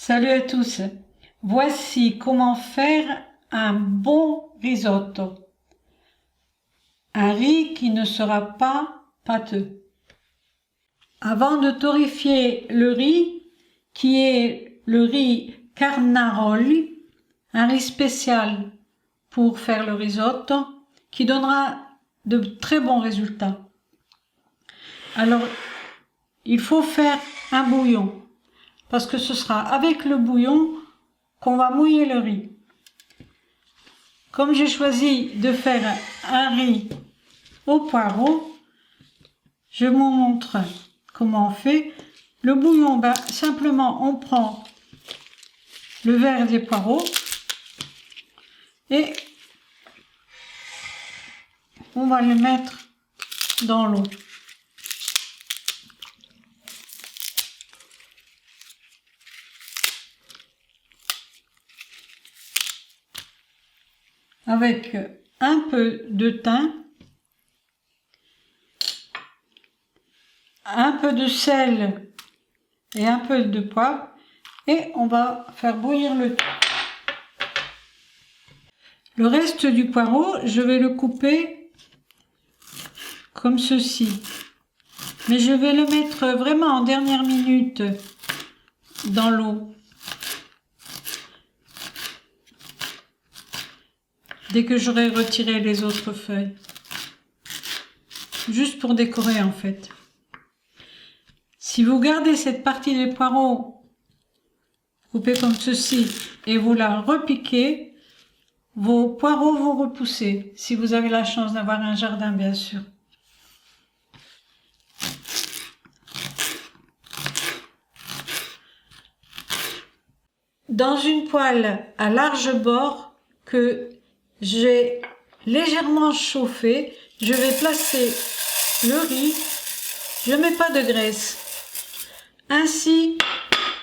Salut à tous, voici comment faire un bon risotto. Un riz qui ne sera pas pâteux. Avant de torréfier le riz, qui est le riz Carnaroli, un riz spécial pour faire le risotto, qui donnera de très bons résultats. Alors, il faut faire un bouillon, parce que ce sera avec le bouillon qu'on va mouiller le riz. Comme j'ai choisi de faire un riz au poireau, je vous montre comment on fait. Le bouillon, simplement on prend le verre des poireaux et on va le mettre dans l'eau. Avec un peu de thym, un peu de sel et un peu de poivre, et on va faire bouillir le tout. Le reste du poireau, je vais le couper comme ceci. Mais je vais le mettre vraiment en dernière minute dans l'eau. Dès que j'aurai retiré les autres feuilles. Juste pour décorer en fait. Si vous gardez cette partie des poireaux coupée comme ceci et vous la repiquez, vos poireaux vont repousser. Si vous avez la chance d'avoir un jardin, bien sûr. Dans une poêle à large bord que j'ai légèrement chauffée, je vais placer le riz. Je ne mets pas de graisse, ainsi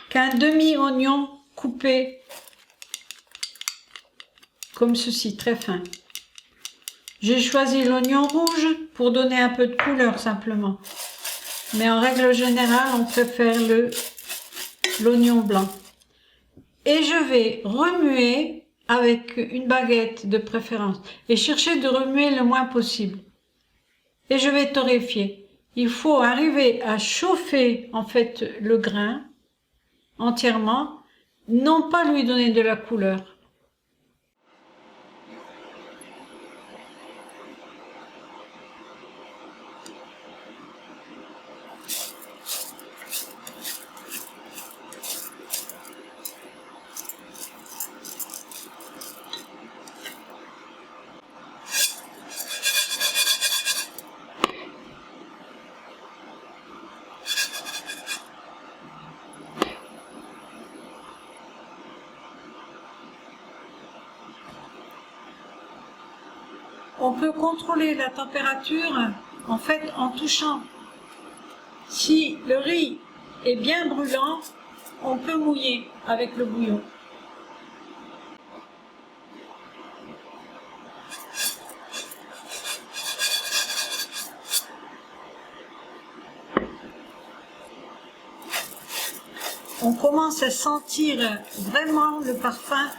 qu'un demi-oignon coupé comme ceci, très fin. J'ai choisi l'oignon rouge pour donner un peu de couleur simplement, mais en règle générale on préfère l'oignon blanc. Et je vais remuer avec une baguette de préférence et chercher de remuer le moins possible. Et je vais torréfier. Il faut arriver à chauffer en fait le grain entièrement, non pas lui donner de la couleur. On peut contrôler la température en fait en touchant. Si le riz est bien brûlant, on peut mouiller avec le bouillon. On commence à sentir vraiment le parfum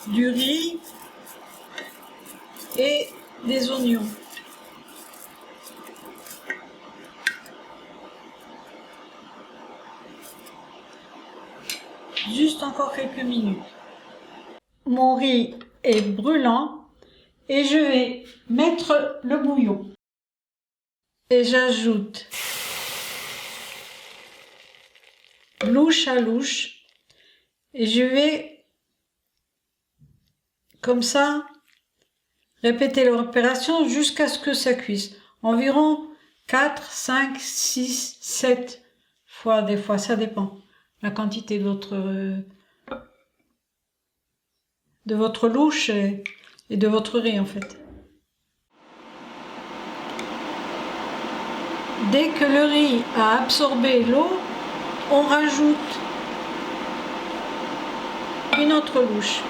du riz et des oignons. Juste encore quelques minutes. Mon riz est brûlant et je vais mettre le bouillon. Et j'ajoute louche à louche et je vais comme ça répéter l'opération jusqu'à ce que ça cuise. Environ 4, 5, 6, 7 fois, des fois, ça dépend. La quantité de votre louche et de votre riz en fait. Dès que le riz a absorbé l'eau, on rajoute une autre louche.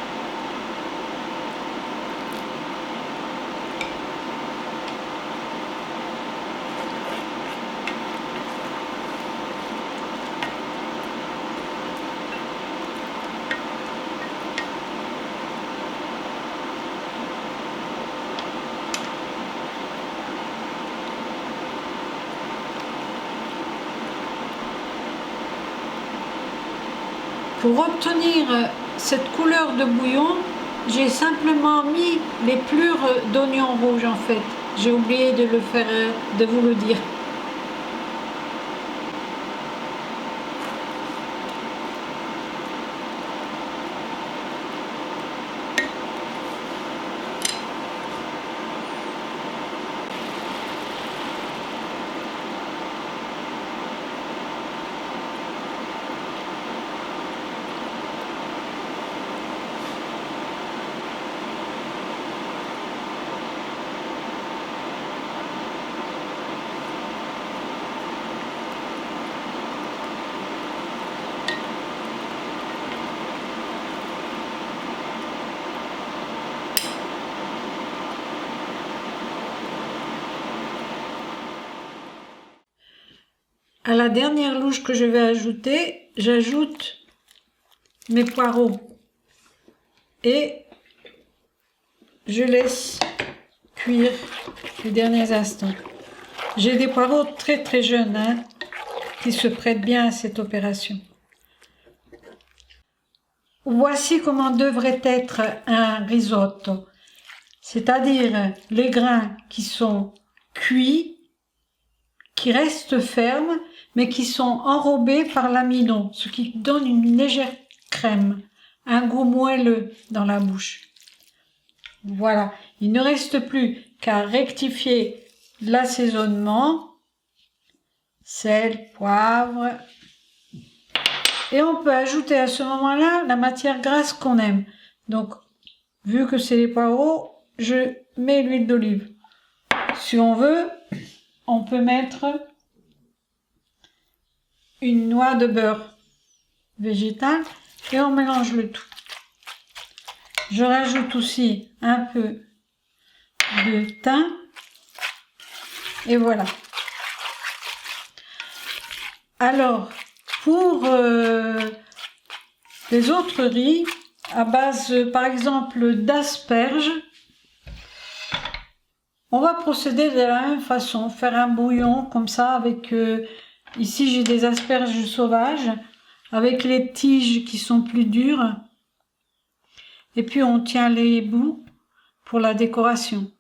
Pour obtenir cette couleur de bouillon, j'ai simplement mis les plures d'oignons rouges en fait. J'ai oublié de le faire, de vous le dire. À la dernière louche que je vais ajouter, j'ajoute mes poireaux et je laisse cuire les derniers instants. J'ai des poireaux très jeunes qui se prêtent bien à cette opération. Voici comment devrait être un risotto, c'est-à-dire les grains qui sont cuits, qui restent fermes, mais qui sont enrobés par l'amidon, ce qui donne une légère crème, un goût moelleux dans la bouche. Voilà, il ne reste plus qu'à rectifier l'assaisonnement, sel, poivre, et on peut ajouter à ce moment-là la matière grasse qu'on aime. Donc, vu que c'est les poireaux, je mets l'huile d'olive. Si on veut, on peut mettre une noix de beurre végétal et on mélange le tout. Je rajoute aussi un peu de thym et voilà. Alors, pour les autres riz, à base par exemple d'asperges, on va procéder de la même façon, faire un bouillon comme ça avec, ici j'ai des asperges sauvages, avec les tiges qui sont plus dures, et puis on tient les bouts pour la décoration.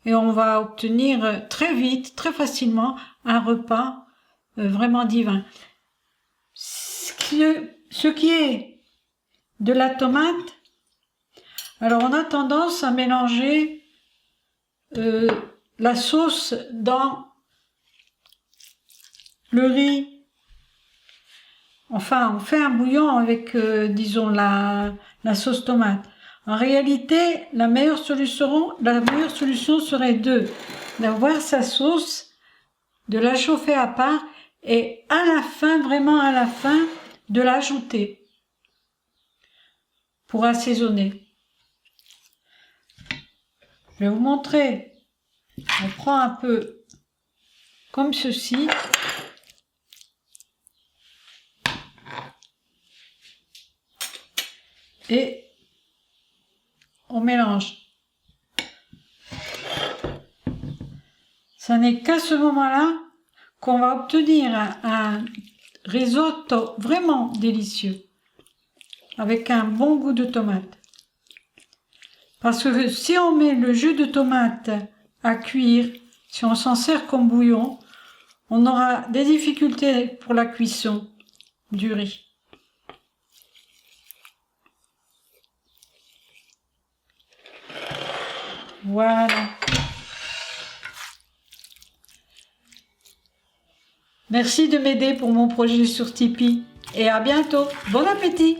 Et on va obtenir très vite, très facilement, un repas vraiment divin. Ce qui est de la tomate, alors on a tendance à mélanger la sauce dans le riz. Enfin, on fait un bouillon avec, disons, la sauce tomate. En réalité, la meilleure solution serait d'avoir sa sauce, de la chauffer à part et à la fin, vraiment à la fin, de l'ajouter pour assaisonner. Je vais vous montrer. On prend un peu comme ceci. Et on mélange. Ça n'est qu'à ce moment-là qu'on va obtenir un risotto vraiment délicieux avec un bon goût de tomate. Parce que si on met le jus de tomate à cuire, si on s'en sert comme bouillon, on aura des difficultés pour la cuisson du riz. Voilà. Merci de m'aider pour mon projet sur Tipeee et à bientôt. Bon appétit!